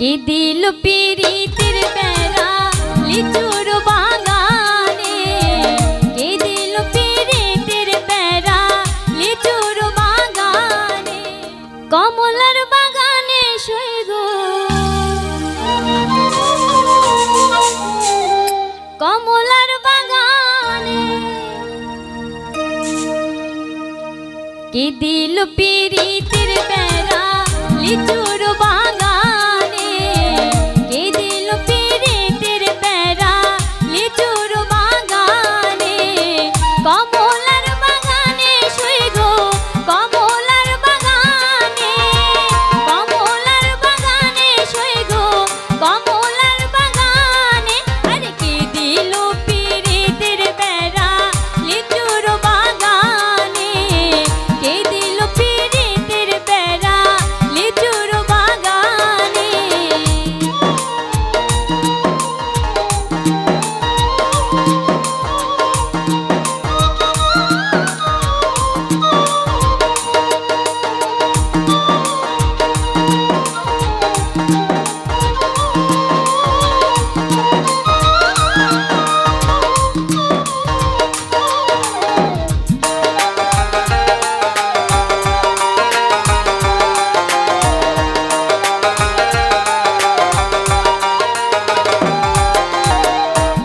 কে দিল পিরিতের বেড়া লিচুর বাগানে, কে দিল পিরিতের বেড়া লিচুর বাগানে, কমলার বাগানে শুই গো, কমলার বাগানে, কে দিল পিরিতের বেড়া লিচুর বাগানে, কে দিল পিরিতের বেড়া লিচুর বাগানে, কমলার বাগানে শুই গো, কমলার বাগানে, কমলার বাগানে শুই গো, কমলার বাগানে, আরে কে দিল পিরিতের বেড়া লিচুর বাগানে, কে দিল পিরিতের বেড়া লিচুর বাগানে।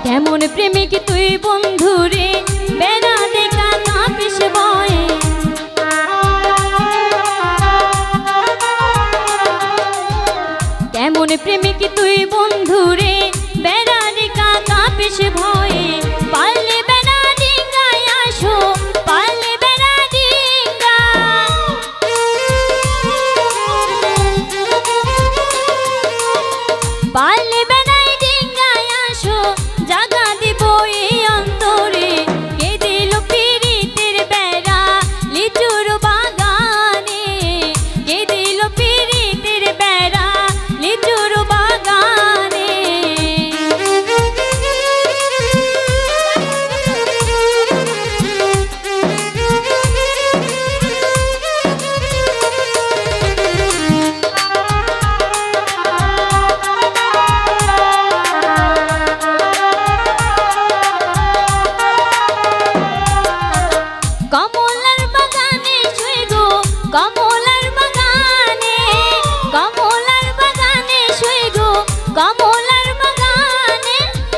কেমন প্রেমিক তুই বন্ধুরে বেড়া দেখা কাঁপিস ভয়ে, কেমন প্রেমিক তুই বন্ধুরে বেড়া দেখা কাঁপিস ভয়ে, পারলে বেড়া ডিঙ্গায় আসো, পারলে বেড়া ডিঙ্গায়, পারলে বেড়ায় ডিঙ্গায় আসো, জাগা দিব এই অন্তরে, কে দিল পিরিতের বেড়া লিচুর বাগানে, কে দিল পিরিতের বেড়া লিচুর বাগানে। কমলার বাগানে শুই গো, কমলার বাগানে, কমলার বাগানে শুই গো, কমলার বাগানে,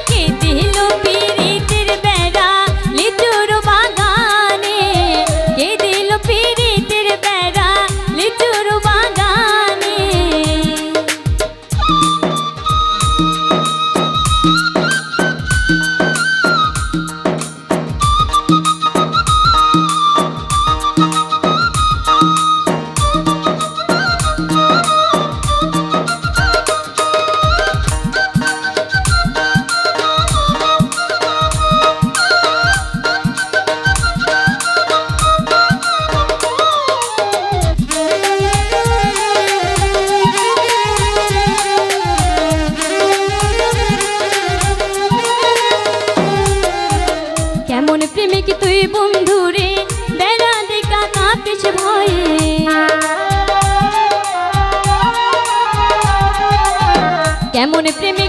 কে দিল পিরিতের বেড়া লিচুর বাগানে, কে দিল পিরিতের বেড়া লিচুর বাগানে। কেমন প্রেমিক তুই বন্ধুরে বেড়া দেখা কাঁপিস ভয়ে, কেমন প্রেমিক